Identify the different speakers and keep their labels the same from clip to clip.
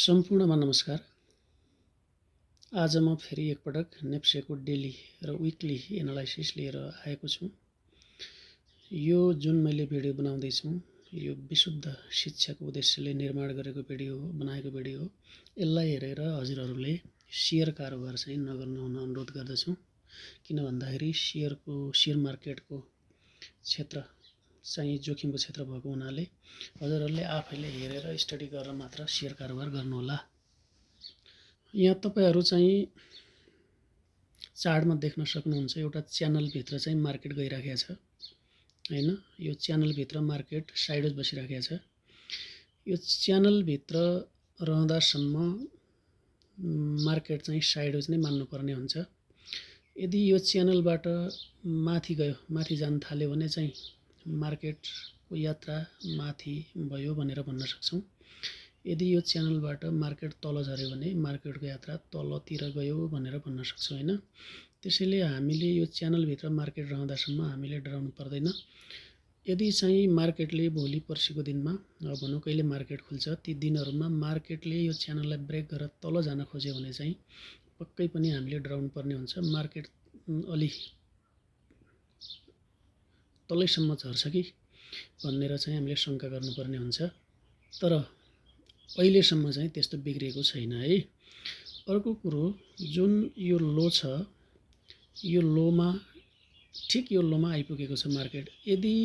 Speaker 1: सम्पूर्णमा नमस्कार। आज म फेरि एकपटक नेप्सेको डेली र विकली एनालाइसिस लिएर आएको छु। यो जुन मैले भिडियो बनाउँदैछु यो विशुद्ध शिक्षाको उद्देश्यले निर्माण गरेको भिडियो हो, बनाएको भिडियो हो। यसलाई हेरेर हजुरहरूले शेयर कारोबार चाहिँ नगर्नु हुन अनुरोध गर्दछु। किन भन्दाखेरि शेयर मार्केटको क्षेत्र चाहिँ जोखिमको क्षेत्र भएको हुनाले हजुरहरूले आफैले हेरेर स्टडी गरेर मात्र शेयर कारोबार गर्नुहोला। यहाँ तपाईहरु चाहिँ चार्टमा देख्न सक्नुहुन्छ एउटा च्यानल भित्र चाहिँ मार्केट गइराखेको छ हैन। यो च्यानल भित्र मार्केट साइडवेज बसिराखेको छ। यो च्यानल भित्र रहँदासम्म मार्केट चाहिँ साइडवेज नै मान्नुपर्ने हुन्छ। यदि यो च्यानलबाट माथि गयो, माथि जान थाल्यो भने चाहिँ मार्केटको यात्रा माथि भयो भनेर भन्न सक्छौं। यदि यो च्यानलबाट मार्केट तल झर्यो भने मार्केटको यात्रा तलतिर गयो भनेर भन्न सक्छौं हैन। त्यसैले हामीले यो च्यानल भित्र मार्केट रहँदासम्म हामीले डराउनु पर्दैन। यदि चाहिँ मार्केटले भोलि पर्सिको दिनमा भनौं कहिले मार्केट खुल्छ ती दिनहरुमा मार्केटले यो च्यानललाई ब्रेक गरेर तल जान खोज्यो भने चाहिँ पक्कै पनि हामीले डराउनु पर्ने हुन्छ। मार्केट अलि तलैसम्म झर्छ कि भनेर चाहिँ हामीले शंका गर्नुपर्ने हुन्छ। तर अहिलेसम्म चाहिँ त्यस्तो बिग्रिएको छैन है। अर्को कुरो जुन यो लो छ यो लोमा ठिक यो लोमा आइपुगेको छ मार्केट। यदि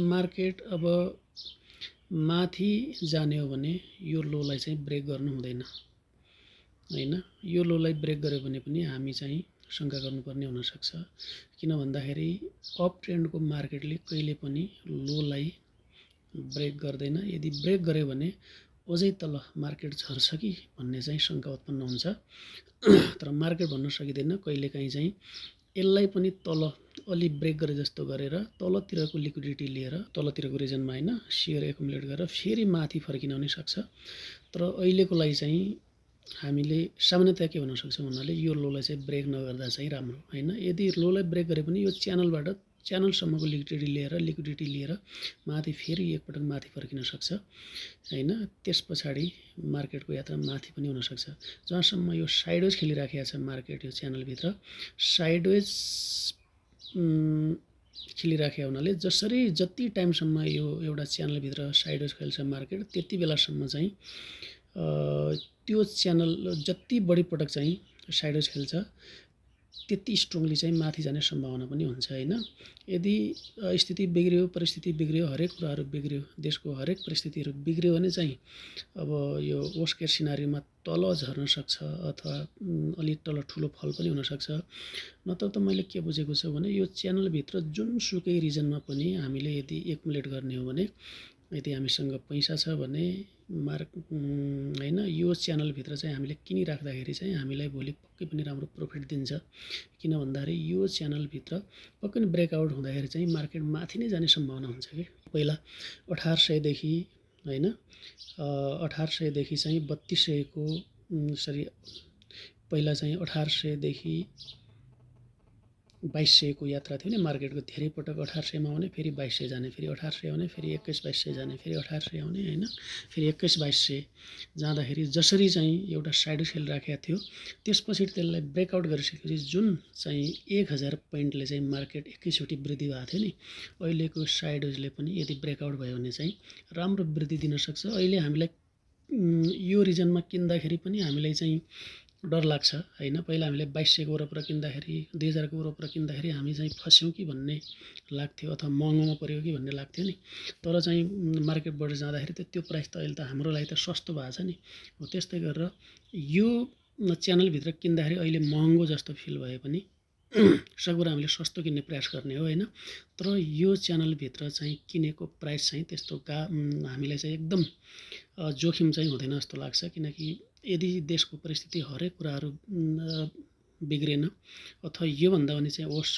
Speaker 1: मार्केट अब माथि जाने हो भने यो लोलाई चाहिँ ब्रेक गर्नु हुँदैन हैन। यो लोलाई ब्रेक गर्यो भने पनि हामी चाहिँ शंका गर्नुपर्ने हुन सक्छ। किन भन्दाखेरि अप ट्रेन्डको मार्केटले कहिले पनि लोलाई ब्रेक गर्दैन। यदि ब्रेक गर्यो भने अझै तल मार्केट झर्छ कि भन्ने चाहिँ शंका उत्पन्न हुन्छ। तर मार्केट भन्न सकिदैन। कहिलेकाहीँ चाहिँ यसलाई पनि तल अलि ब्रेक गरे जस्तो गरेर तलतिरको लिक्विडिटी लिएर तलतिरको रिजनमा हैन शेयर एकुमुलेट गरेर फेरि माथि फर्किन पनि सक्छ। तर अहिलेको लागि चाहिँ हामीले सामान्यतया के भन्न सक्छौं भन्नाले यो लोलाई चाहिँ ब्रेक नगर्दा चाहिँ राम्रो हैन। यदि लोलाई ब्रेक गरे पनि यो च्यानलसम्मको लिक्विडिटी लिएर माथि फेरि एकपटक माथि फर्किन सक्छ हैन। त्यसपछि मार्केटको यात्रा माथि पनि हुन सक्छ। जहाँसम्म यो साइडवेज खेलिराखेको छ मार्केट यो च्यानल भित्र साइडवेज खेलिराखेको हुनाले जति टाइमसम्म यो एउटा च्यानल भित्र साइडवेज खेल्छ मार्केट त्यति बेलासम्म चाहिँ त्यो च्यानल जति बढी पटक चाहिँ साइडवेज खेल्छ त्यति स्ट्रङली चाहिँ माथि जाने सम्भावना पनि हुन्छ हैन। यदि स्थिति बिग्रियो, परिस्थिति बिग्रियो, हरेक कुराहरु बिग्रियो, देशको हरेक परिस्थितिहरु बिग्रियो भने चाहिँ अब यो वर्स्ट केस सिनारियोमा तल झर्न सक्छ अथवा अलि तल ठूलो फल पनि हुन सक्छ। नत्र त मैले के बुझेको छु भने यो च्यानल भित्र जुनसुकै रिजनमा पनि हामीले यदि एकुमुलेट गर्ने हो भने यदि हामीसँग पैसा छ भने हैन यो च्यानल भित्र चाहिँ हामीले किनिराख्दाखेरि चाहिँ हामीलाई भोलि पक्कै पनि राम्रो प्रफिट दिन्छ। किन भन्दाखेरि यो च्यानल भित्र पक्कै पनि ब्रेकआउट हुँदाखेरि चाहिँ मार्केट माथि नै जाने सम्भावना हुन्छ के। पहिला 1800 देखि हैन 1800 देखि चाहिँ 3200 को पहिला चाहिँ 1800 देखि 2200 को यात्रा थियो नि मार्केटको। धेरै पटक 1800 मा आउने फेरि 2200 जाने, फेरि 1800 आउने फेरि 21-2200 जाने, फेरि 1800 आउने हैन, फेरि 21-2200 जाँदाखेरि जसरी चाहिँ एउटा साइड खेलिराखेको थियो त्यसपछि त्यसलाई ब्रेकआउट गरिसकेपछि जुन चाहिँ 1000 पोइन्टले चाहिँ मार्केट एकैचोटी वृद्धि भएको थियो नि अहिलेको साइडवेजले पनि यदि ब्रेकआउट भयो भने चाहिँ राम्रो वृद्धि दिन सक्छ। अहिले हामीलाई यो रिजनमा किन्दाखेरि पनि हामीलाई चाहिँ डर लाग्छ हैन। पहिला हामीले 2200 को वरपर किन्दाखेरि 2000 को वरपर किन्दाखेरि हामी चाहिँ फस्यौं कि भन्ने लाग्थ्यो अथवा महँगोमा पर्यो कि भन्ने लाग्थ्यो नि। तर चाहिँ मार्केट बढेर जाँदाखेरि त्यो प्राइस त अहिले त हाम्रो लागि त सस्तो भएको छ नि। हो त्यस्तै गरेर यो च्यानल भित्र किन्दाखेरि अहिले महँगो जस्तो फिल भए पनि सगुरा हामीले सस्तो किन्ने प्रयास गर्ने हो हैन। तर यो च्यानल भित्र चाहिँ किनेको प्राइस चाहिँ त्यस्तो हामीलाई चाहिँ एकदम जोखिम चाहिँ हुँदैन जस्तो लाग्छ। किनकि यदि देशको परिस्थिति हरेक कुराहरु बिग्रेन अथवा यो भन्दा पनि चाहिँ वर्स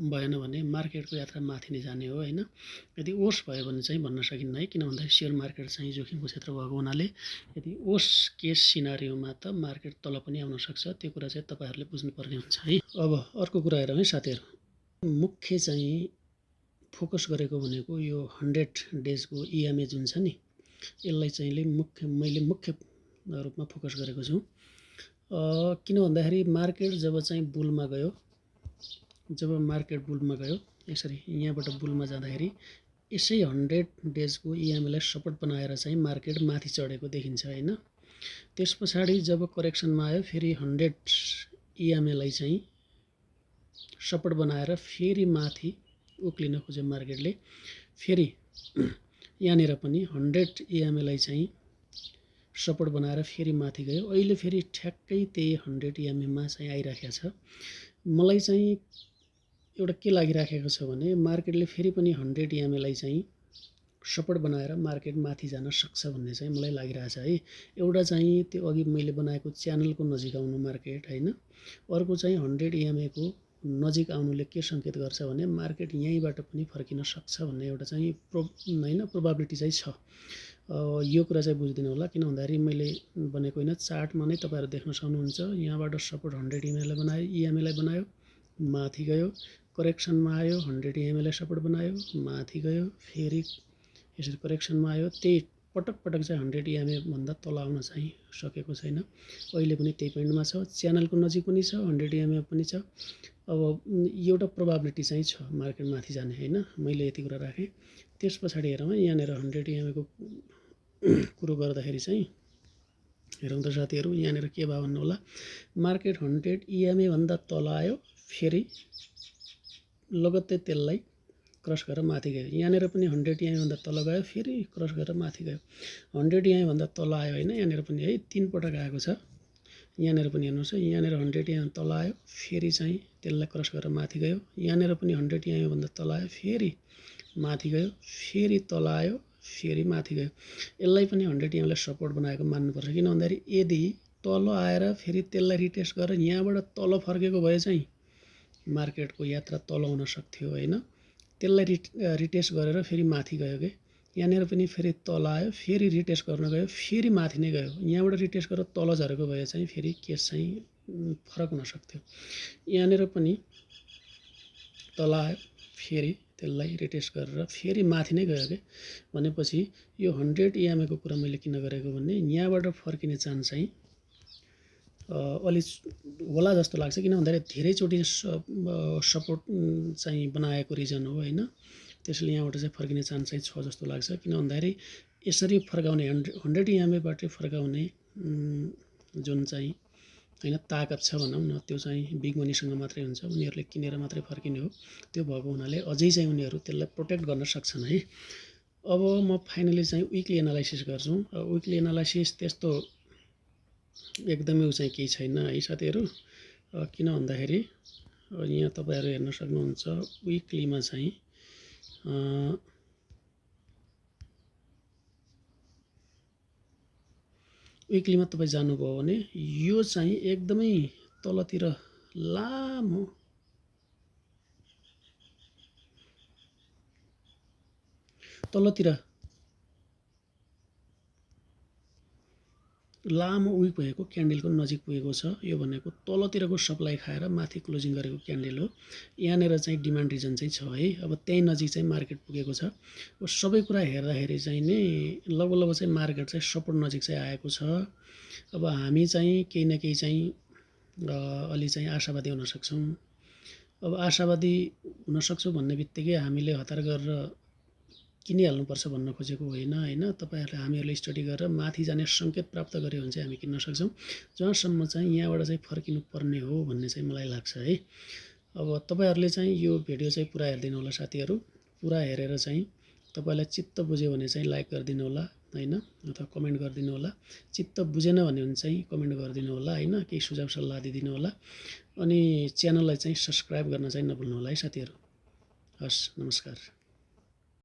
Speaker 1: भएन भने मार्केटको यात्रा माथि नै जाने हो हैन। यदि वर्स भयो भने चाहिँ भन्न सकिन्न है। किन भन्दा शेयर मार्केट चाहिँ जोखिमको क्षेत्र भएको हुनाले यदि वर्स केस सिनारियोमा त मार्केट तल पनि आउन सक्छ। त्यो कुरा चाहिँ तपाईहरुले बुझ्नुपर्ने हुन्छ है। अब अर्को कुरा हेरौँ है साथीहरु। मुख्य चाहिँ फोकस गरेको भनेको यो 100 डेजको EMA जुन छ नि यसलाई चाहिँ मैले मुख्य रूपमा फोकस गरेको छु। किन भन्दाखेरि मार्केट जब चाहिँ बुलमा गयो, यसरी यहाँबाट बुलमा जाँदाखेरि यसै 100 डेजको इएमएलाई सपोर्ट बनाएर चाहिँ मार्केट माथि चढेको देखिन्छ हैन। त्यस पछाडि जब करेक्सनमा आयो फेरि 100 इएमएलाई चाहिँ सपोर्ट बनाएर फेरि माथि उक्लिन खोज्यो मार्केटले। फेरि यहाँनिर पनि 100 इएमएलाई चाहिँ सपोर्ट बनाएर फेरि माथि गयो। अहिले फेरि ठ्याक्कै त्यही 100 इएमएमा चाहिँ आइराखेको छ। मलाई चाहिँ एउटा के लागिराखेको छ भने मार्केटले फेरि पनि 100 इएमएलाई चाहिँ सपोर्ट बनाएर मार्केट माथि जान सक्छ भन्ने चाहिँ मलाई लागिरहेछ है। एउटा चाहिँ त्यो अघि मैले बनाएको च्यानलको नजिक आउनु मार्केट हैन। अर्को चाहिँ 100 इएमएको नजिक आउनुले के सङ्केत गर्छ भने मार्केट यहीँबाट पनि फर्किन सक्छ भन्ने एउटा चाहिँ प्रोबाबिलिटी चाहिँ छ। यो कुरा चाहिँ बुझिदिनु होला। किन भन्दाखेरि मैले भनेको होइन, चार्टमा नै तपाईँहरू देख्न सक्नुहुन्छ। यहाँबाट सपोर्ट 100 इएमएलाई बनायो, माथि गयो, करेक्सनमा आयो, 100 इएमएलाई सपोर्ट बनायो, माथि गयो, फेरि यसरी करेक्सनमा आयो। त्यही पटक चाहिँ 100 इएमए भन्दा तल आउन चाहिँ सकेको छैन। अहिले पनि त्यही पोइन्टमा छ, च्यानलको नजिक पनि छ, 100 इएमए पनि छ। अब एउटा प्रोबाबिलिटी चाहिँ छ मार्केट माथि जाने हैन। मैले यति कुरा राखेँ। त्यस पछाडि हेरौँ है, यहाँनिर 100 इएमएको कुरो गर्दाखेरि चाहिँ हेरौँ त साथीहरू, यहाँनिर के भयो भन्नु होला। मार्केट 100 इएमए भन्दा तल आयो, फेरि लगत्तै त्यसलाई क्रस गरेर माथि गयो। यहाँनिर पनि 100 इएमए भन्दा तल गयो, फेरि क्रस गरेर माथि गयो। 100 इएमए भन्दा तल आयो हैन, यहाँनिर पनि है 3 पटक आएको छ। यहाँनिर पनि हेर्नुहोस् है, यहाँनिर 100 इएमए तल आयो, फेरि चाहिँ त्यसलाई क्रस गरेर माथि गयो। यहाँनिर पनि 100 इएमए भन्दा तल आयो, फेरि माथि गयो, फेरि तल आयो, फेरि माथि गयो। यसलाई पनि 100 इएमएलाई सपोर्ट बनाएको मान्नुपर्छ। किन भन्दाखेरि यदि तल आएर फेरि त्यसलाई रिटेस्ट गरेर यहाँबाट तल फर्केको भए चाहिँ मार्केटको यात्रा तल हुन सक्थ्यो हैन। त्यसलाई रिटेस्ट गरेर फेरि माथि गयो के। यहाँनिर पनि फेरि तल आयो, फेरि रिटेस्ट गर्न गयो, फेरि माथि नै गयो। यहाँबाट रिटेस्ट गरेर तल झरेको भए चाहिँ फेरि केस चाहिँ फरक हुन सक्थ्यो। यहाँनिर पनि तल आयो, फेरि त्यसलाई रिटेस्ट गरेर फेरि माथि नै गयो के। भनेपछि यो 100 इएमएको कुरा मैले किन गरेको भने यहाँबाट फर्किने चान्स चाहिँ अलि होला जस्तो लाग्छ। किन भन्दाखेरि धेरैचोटि सपोर्ट चाहिँ बनाएको रिजन हो हैन। त्यसले यहाँबाट चाहिँ फर्किने चान्स चाहिँ छ जस्तो लाग्छ। किन भन्दाखेरि यसरी फर्काउने 100 इएमएबाट फर्काउने जुन चाहिँ हैन ताकत छ भनौँ न, त्यो चाहिँ बिग मनीसँग मात्रै हुन्छ। उनीहरूले किनेर मात्रै फर्किने हो। त्यो भएको हुनाले अझै चाहिँ उनीहरू त्यसलाई प्रोटेक्ट गर्न सक्छन् है। अब म फाइनली चाहिँ विकली एनालाइसिस गर्छु। विकली एनालाइसिस त्यस्तो एकदमै चाहिँ केही छैन है साथीहरू। किन भन्दाखेरि यहाँ तपाईँहरू हेर्न सक्नुहुन्छ विकलीमा चाहिँ विकलीमा तपाईँ जानुभयो भने यो चाहिँ एकदमै तलतिर लामो विक भएको क्यान्डलको नजिक पुगेको छ। यो भनेको तलतिरको सप्लाई खाएर माथि क्लोजिङ गरेको क्यान्डल हो। यहाँनिर चाहिँ डिमान्ड रिजन चाहिँ छ है। अब त्यही नजिक चाहिँ मार्केट पुगेको छ। अब सबै कुरा हेर्दाखेरि चाहिँ नि लगभग चाहिँ मार्केट चाहिँ सपोर्ट नजिक चाहिँ आएको छ। अब हामी चाहिँ केही न केही चाहिँ अलि चाहिँ आशावादी हुन सक्छौँ। अब आशावादी हुन सक्छौँ भन्ने बित्तिकै हामीले हतार गरेर किनिहाल्नुपर्छ भन्न खोजेको होइन हैन। तपाईहरुले हामीहरूले स्टडी गरेर माथि जाने संकेत प्राप्त गरे भने चाहिँ हामी किन्न सक्छौँ। जहाँसम्म चाहिँ यहाँबाट चाहिँ फर्किनु पर्ने हो भन्ने चाहिँ मलाई लाग्छ है। अब तपाईहरुले चाहिँ यो भिडियो चाहिँ पुरा हेर्दिनु होला साथीहरु। पुरा हेरेर चाहिँ तपाईलाई चित्त बुझ्यो भने चाहिँ लाइक गरिदिनु होला हैन, अथवा कमेन्ट गरिदिनु होला। चित्त बुझेन भने चाहिँ कमेन्ट गरिदिनु होला हैन, केही सुझाव सल्लाह दिदिनु होला। अनि च्यानललाई चाहिँ सब्स्क्राइब गर्न चाहिँ नभुल्नु होला है साथीहरु। हस्, नमस्कार।